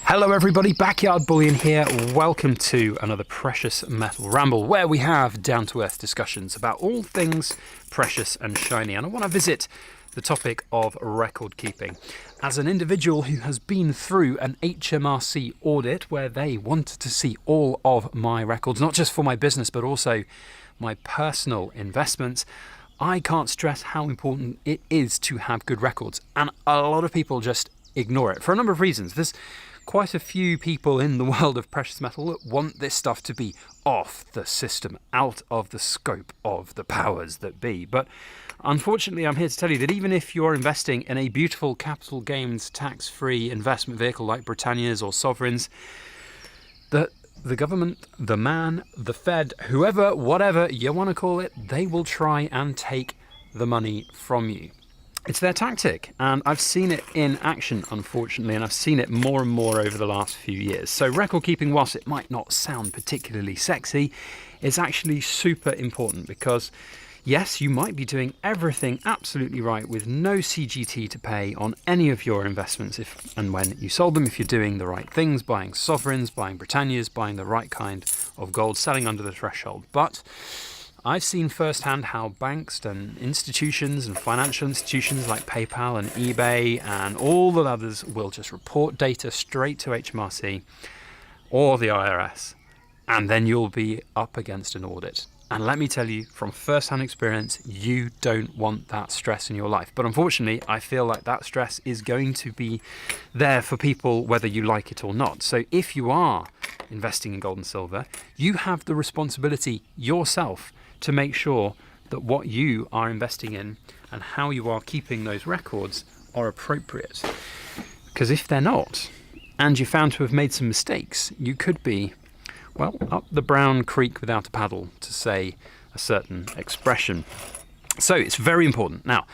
Hello everybody, Backyard Bullion here. Welcome to another precious metal ramble where we have down-to-earth discussions about all things precious and shiny. And I want to visit the topic of record keeping. As an individual who has been through an HMRC audit where they wanted to see all of my records, not just for my business but also my personal investments, I can't stress how important it is to have good records. And a lot of people just ignore it for a number of reasons. There's quite a few people in the world of precious metal that want this stuff to be off the system, out of the scope of the powers that be. But unfortunately, I'm here to tell you that even if you're investing in a beautiful capital gains tax-free investment vehicle like Britannia's or Sovereign's, that the government, the man, the Fed, whoever, whatever you want to call it, they will try and take the money from you. It's their tactic, and I've seen it in action, unfortunately, and I've seen it more and more over the last few years. So record keeping, whilst it might not sound particularly sexy, is actually super important because, yes, you might be doing everything absolutely right with no CGT to pay on any of your investments if and when you sold them, if you're doing the right things, buying Sovereigns, buying Britannias, buying the right kind of gold, selling under the threshold. But I've seen firsthand how banks and institutions and financial institutions like PayPal and eBay and all the others will just report data straight to HMRC or the IRS, and then you'll be up against an audit. And let me tell you from firsthand experience, you don't want that stress in your life. But unfortunately, I feel like that stress is going to be there for people whether you like it or not. So if you are investing in gold and silver, you have the responsibility yourself to make sure that what you are investing in and how you are keeping those records are appropriate. Because if they're not, and you're found to have made some mistakes, you could be, well, up the brown creek without a paddle, to say a certain expression. So it's very important. Now,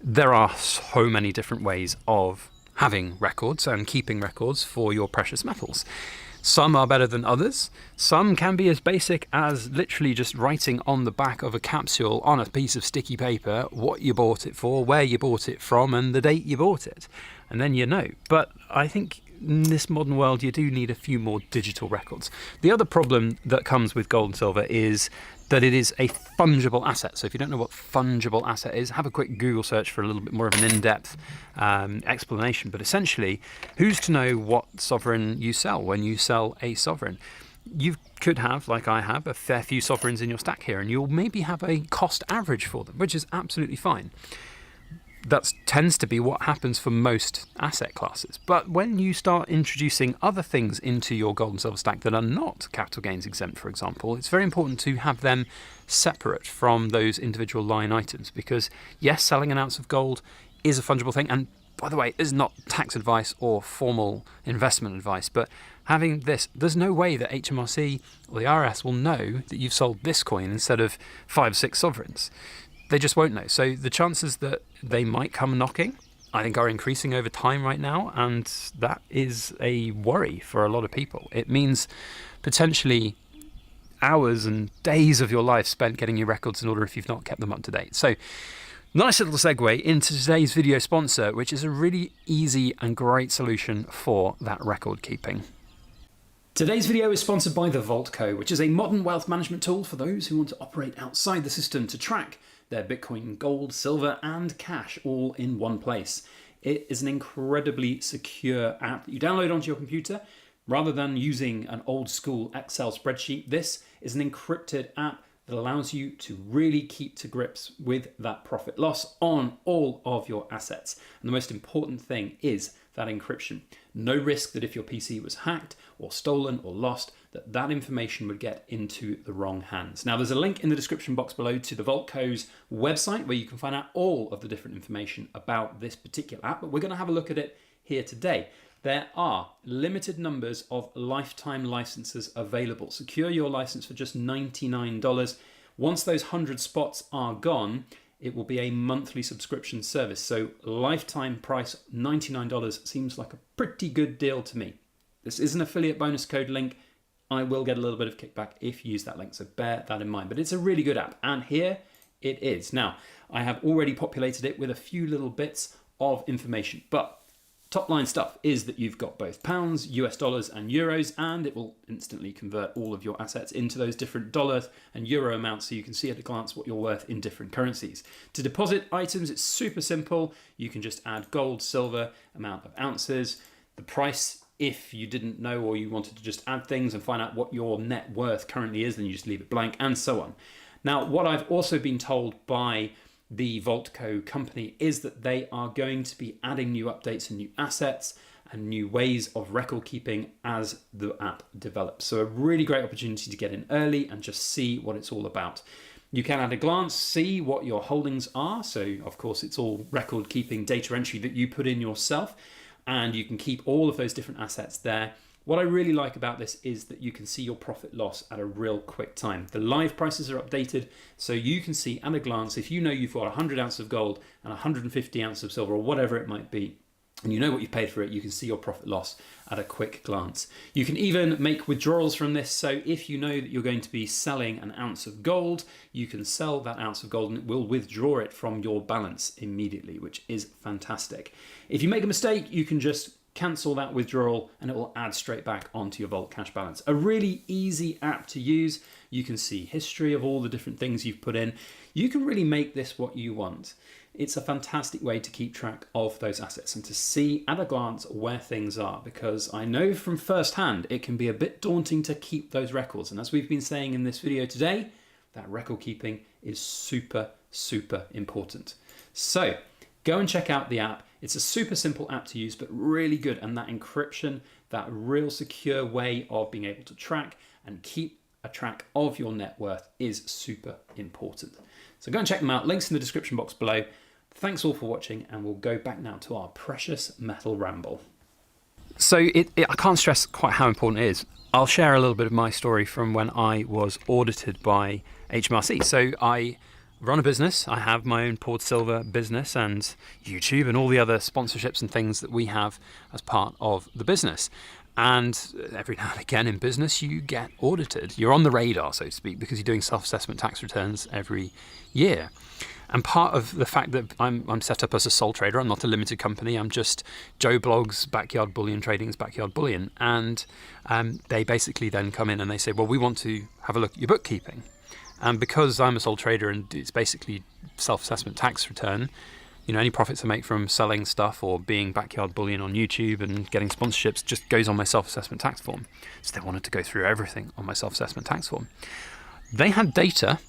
there are so many different ways of having records and keeping records for your precious metals. Some are better than others. Some can be as basic as literally just writing on the back of a capsule on a piece of sticky paper what you bought it for, where you bought it from, and the date you bought it. And then you know. But I think in this modern world you do need a few more digital records. The other problem that comes with gold and silver is that it is a fungible asset. So if you don't know what fungible asset is, have a quick Google search for a little bit more of an in-depth explanation. But essentially, who's to know what sovereign you sell when you sell a sovereign? You could have, like I have, a fair few sovereigns in your stack here, and you'll maybe have a cost average for them, which is absolutely fine. That tends to be what happens for most asset classes. But when you start introducing other things into your gold and silver stack that are not capital gains exempt, for example, it's very important to have them separate from those individual line items. Because yes, selling an ounce of gold is a fungible thing. And by the way, it's not tax advice or formal investment advice, but having this, there's no way that HMRC or the IRS will know that you've sold this coin instead of 5 or 6 sovereigns. They just won't know. So the chances that they might come knocking, I think, are increasing over time right now, and that is a worry for a lot of people. It means potentially hours and days of your life spent getting your records in order if you've not kept them up to date. So nice little segue into today's video sponsor, which is a really easy and great solution for that record keeping. Today's video is sponsored by the Vault.co, which is a modern wealth management tool for those who want to operate outside the system to track their Bitcoin, gold, silver, and cash all in one place. It is an incredibly secure app that you download onto your computer. Rather than using an old school Excel spreadsheet, this is an encrypted app that allows you to really keep to grips with that profit loss on all of your assets. And the most important thing is that encryption. No risk that if your PC was hacked or stolen or lost, that information would get into the wrong hands. Now, there's a link in the description box below to the Vault.co's website where you can find out all of the different information about this particular app, but we're going to have a look at it here today. There are limited numbers of lifetime licenses available. Secure your license for just $99. Once those 100 spots are gone, it will be a monthly subscription service. So lifetime price $99 seems like a pretty good deal to me. This is an affiliate bonus code link. I will get a little bit of kickback if you use that link, so bear that in mind. But it's a really good app, and here it is. Now, I have already populated it with a few little bits of information, but Top line stuff is that you've got both pounds, US dollars and euros, and it will instantly convert all of your assets into those different dollar and euro amounts, so you can see at a glance what you're worth in different currencies. To deposit items, it's super simple. You can just add gold, silver, amount of ounces, the price. If you didn't know or you wanted to just add things and find out what your net worth currently is, then you just leave it blank, and so on. Now, what I've also been told by the Vaultco company is that they are going to be adding new updates and new assets and new ways of record keeping as the app develops. So a really great opportunity to get in early and just see what it's all about. You can at a glance see what your holdings are. So of course it's all record keeping data entry that you put in yourself, and you can keep all of those different assets there. What I really like about this is that you can see your profit loss at a real quick time. The live prices are updated, so you can see at a glance, if you know you've got 100 ounces of gold and 150 ounces of silver or whatever it might be, and you know what you've paid for it, you can see your profit loss at a quick glance. You can even make withdrawals from this, so if you know that you're going to be selling an ounce of gold, you can sell that ounce of gold and it will withdraw it from your balance immediately, which is fantastic. If you make a mistake, you can just cancel that withdrawal and it will add straight back onto your Vault cash balance. A really easy app to use. You can see history of all the different things you've put in. You can really make this what you want. It's a fantastic way to keep track of those assets and to see at a glance where things are, because I know from firsthand it can be a bit daunting to keep those records. And as we've been saying in this video today, that record keeping is super, super important. So go and check out the app. It's a super simple app to use, but really good. And that encryption, that real secure way of being able to track and keep a track of your net worth is super important. So go and check them out. Links in the description box below. Thanks all for watching, and we'll go back now to our precious metal ramble. So I can't stress quite how important it is. I'll share a little bit of my story from when I was audited by HMRC. So I run a business. I have my own poured silver business and YouTube and all the other sponsorships and things that we have as part of the business. And every now and again in business, you get audited. You're on the radar, so to speak, because you're doing self-assessment tax returns every year. And part of the fact that I'm set up as a sole trader, I'm not a limited company, I'm just Joe Blogg's Backyard Bullion Trading's Backyard Bullion. And they basically then come in and they say, well, we want to have a look at your bookkeeping. And because I'm a sole trader and it's basically self-assessment tax return, you know, any profits I make from selling stuff or being Backyard Bullion on YouTube and getting sponsorships just goes on my self-assessment tax form. So they wanted to go through everything on my self-assessment tax form. They had data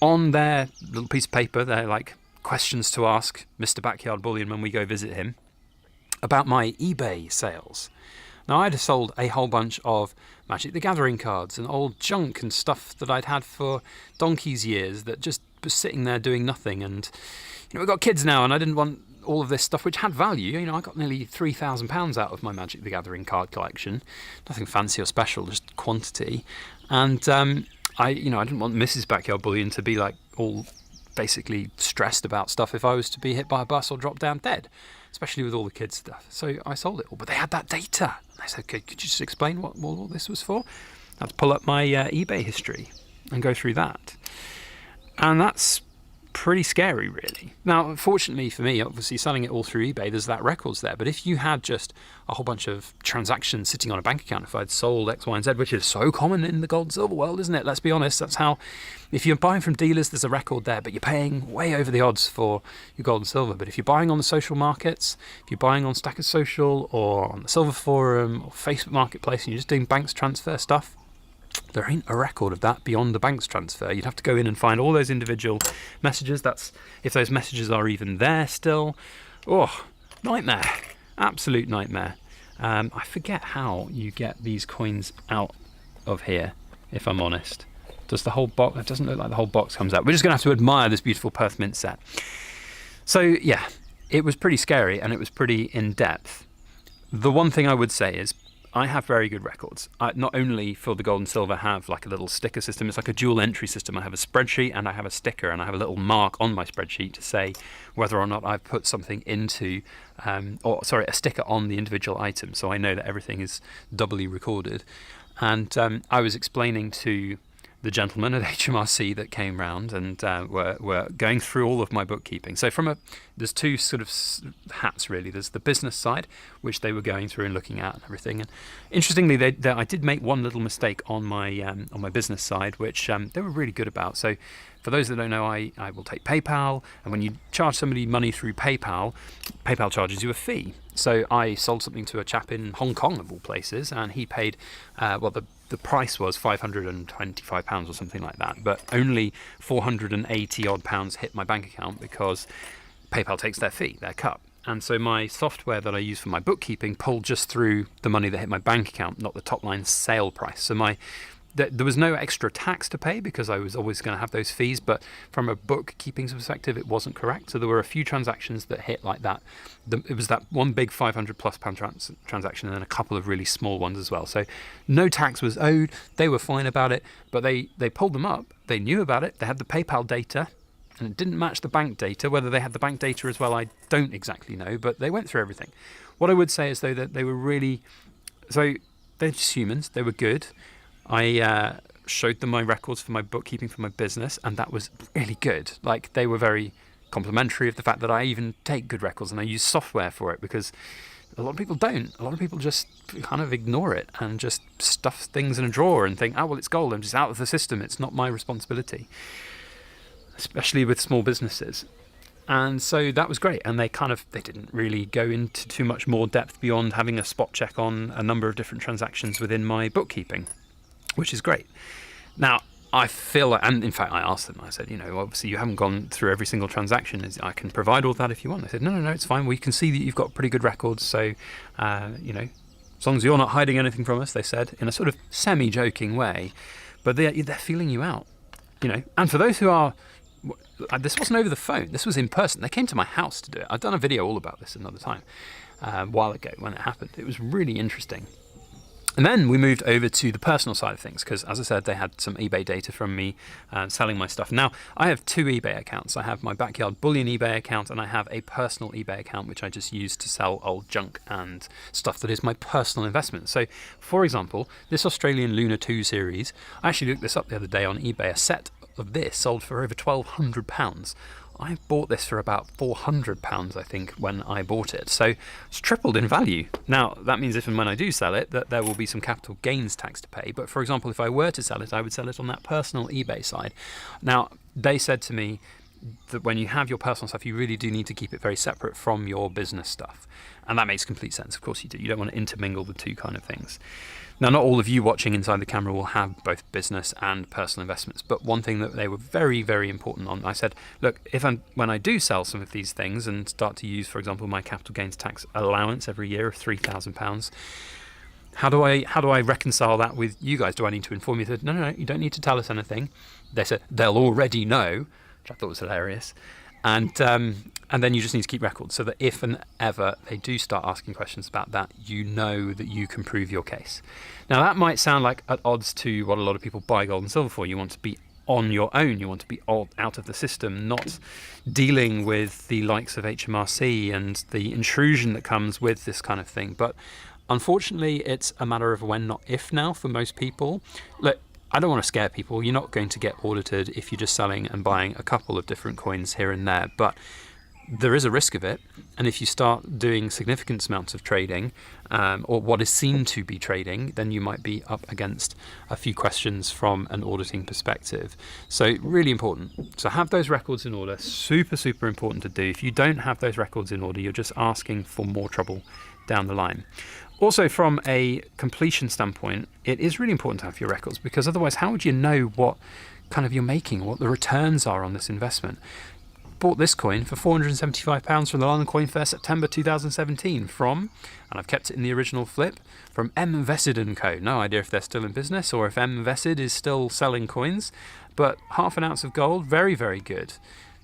on their little piece of paper, they're like questions to ask Mr. Backyard Bullion when we go visit him, about my eBay sales. Now, I'd have sold a whole bunch of Magic the Gathering cards and old junk and stuff that I'd had for donkey's years that just was sitting there doing nothing. And, you know, we've got kids now and I didn't want all of this stuff which had value. You know, I got nearly £3,000 out of my Magic the Gathering card collection. Nothing fancy or special, just quantity. And I didn't want Mrs. Backyard Bullion to be like all basically stressed about stuff if I was to be hit by a bus or drop down dead, especially with all the kids' stuff. So I sold it all, but they had that data. I said, okay, could you just explain what all this was for? I had to pull up my eBay history and go through that. And that's pretty scary, really. Now, fortunately for me, obviously selling it all through eBay, there's that records there. But if you had just a whole bunch of transactions sitting on a bank account, if I'd sold X, Y, and Z, which is so common in the gold and silver world, isn't it? Let's be honest, that's how, if you're buying from dealers, there's a record there, but you're paying way over the odds for your gold and silver. But if you're buying on the social markets, if you're buying on Stacker Social or on the Silver Forum or Facebook Marketplace, and you're just doing banks transfer stuff, there ain't a record of that beyond the bank's transfer. You'd have to go in and find all those individual messages. That's if those messages are even there still. Oh, nightmare. Absolute nightmare. I forget how you get these coins out of here, if I'm honest. Does the whole box? It doesn't look like the whole box comes out. We're just going to have to admire this beautiful Perth Mint set. So yeah, it was pretty scary and it was pretty in-depth. The one thing I would say is I have very good records. Not only for the gold and silver have like a little sticker system, it's like a dual entry system. I have a spreadsheet and I have a sticker and I have a little mark on my spreadsheet to say whether or not I've put something into, a sticker on the individual item, so I know that everything is doubly recorded. And I was explaining to the gentlemen at HMRC that came round and were going through all of my bookkeeping. So there's two sort of hats really. There's the business side, which they were going through and looking at and everything. And interestingly, I did make one little mistake on my business side, which they were really good about. So for those that don't know, I will take PayPal, and when you charge somebody money through PayPal, PayPal charges you a fee. So I sold something to a chap in Hong Kong, of all places, and he paid, the price was £525 or something like that, but only 480 odd pounds hit my bank account because PayPal takes their fee, their cut. And so my software that I use for my bookkeeping pulled just through the money that hit my bank account, not the top line sale price. So there was no extra tax to pay because I was always going to have those fees, but from a bookkeeping perspective, it wasn't correct. So there were a few transactions that hit like that. It was that one big £500+ transaction and then a couple of really small ones as well. So no tax was owed. They were fine about it, but they pulled them up. They knew about it. They had the PayPal data, and it didn't match the bank data. Whether they had the bank data as well, I don't exactly know, but they went through everything. What I would say is, though, that they were really... So they're just humans. They were good. I showed them my records for my bookkeeping for my business, and that was really good. Like, they were very complimentary of the fact that I even take good records and I use software for it, because a lot of people don't. A lot of people just kind of ignore it and just stuff things in a drawer and think, oh, well, it's gold. I'm just out of the system. It's not my responsibility, especially with small businesses. And so that was great. And they didn't really go into too much more depth beyond having a spot check on a number of different transactions within my bookkeeping, which is great. Now, I feel, and in fact, I asked them, I said, obviously you haven't gone through every single transaction. I can provide all that if you want. They said, no, it's fine. We can see that you've got pretty good records. So, as long as you're not hiding anything from us, they said, in a sort of semi-joking way. But they're feeling you out, And for those who are, this wasn't over the phone. This was in person. They came to my house to do it. I've done a video all about this another time, a while ago when it happened. It was really interesting. And then we moved over to the personal side of things because, as I said, they had some eBay data from me selling my stuff. Now, I have two eBay accounts. I have my backyard Bullion eBay account, and I have a personal eBay account, which I just use to sell old junk and stuff that is my personal investment. So, for example, this Australian Luna 2 series, I actually looked this up the other day on eBay. A set of this sold for over £1,200. I bought this for about £400, I think, when I bought it. So it's tripled in value. Now, that means if and when I do sell it, that there will be some capital gains tax to pay. But for example, if I were to sell it, I would sell it on that personal eBay side. Now, they said to me that when you have your personal stuff, you really do need to keep it very separate from your business stuff. And that makes complete sense. Of course you do. You don't want to intermingle the two kind of things. Now, not all of you watching inside the camera will have both business and personal investments, but one thing that they were very, very important on, I said, look, when I do sell some of these things and start to use, for example, my capital gains tax allowance every year of £3,000, how do I reconcile that with you guys? Do I need to inform you? That no, you don't need to tell us anything. They said they'll already know, which I thought was hilarious. And then you just need to keep records so that if and ever they do start asking questions about that, you know that you can prove your case. Now, that might sound like at odds to what a lot of people buy gold and silver for. You want to be on your own. You want to be out of the system, not dealing with the likes of HMRC and the intrusion that comes with this kind of thing. But unfortunately, it's a matter of when, not if now for most people. Look, I don't want to scare people. You're not going to get audited if you're just selling and buying a couple of different coins here and there, but there is a risk of it. And if you start doing significant amounts of trading, or what is seen to be trading, then you might be up against a few questions from an auditing perspective. So really important. So have those records in order. Super, super important to do. If you don't have those records in order, you're just asking for more trouble down the line. Also, from a completion standpoint, it is really important to have your records, because otherwise, how would you know what kind of you're making, what the returns are on this investment? Bought this coin for £475 from the London Coin Fair September 2017 from, and I've kept it in the original flip, from M. Vessid & Co. No idea if they're still in business or if M. Vessid is still selling coins, but half an ounce of gold, very, very good.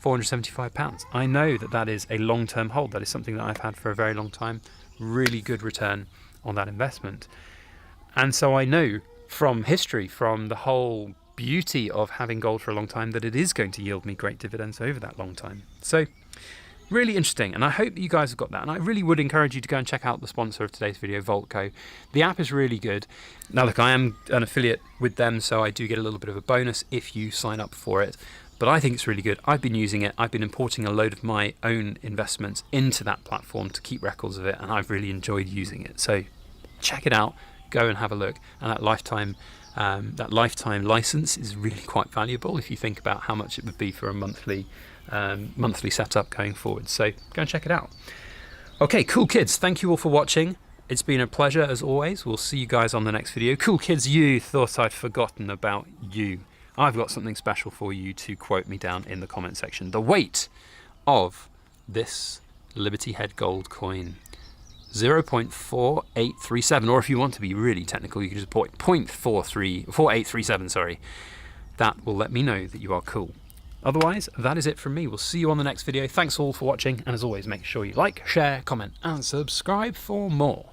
£475. I know that is a long-term hold. That is something that I've had for a very long time. Really good return on that investment. And so I know from history, from the whole beauty of having gold for a long time, that it is going to yield me great dividends over that long time. So Really interesting, and I hope that you guys have got that. And I really would encourage you to go and check out the sponsor of today's video, Voltco. The app is really good. Now look, I am an affiliate with them, so I do get a little bit of a bonus if you sign up for it. But I think it's really good. I've been using it. I've been importing a load of my own investments into that platform to keep records of it, and I've really enjoyed using it. So check it out. Go and have a look. And that lifetime license is really quite valuable if you think about how much it would be for a monthly setup going forward. So go and check it out. Okay, cool kids, thank you all for watching. It's been a pleasure as always. We'll see you guys on the next video. Cool kids, you thought I'd forgotten about you. I've got something special for you to quote me down in the comment section. The weight of this Liberty Head gold coin, 0.4837, or if you want to be really technical, you can just put 0.4837, sorry. That will let me know that you are cool. Otherwise, that is it from me. We'll see you on the next video. Thanks all for watching, and as always, make sure you like, share, comment, and subscribe for more.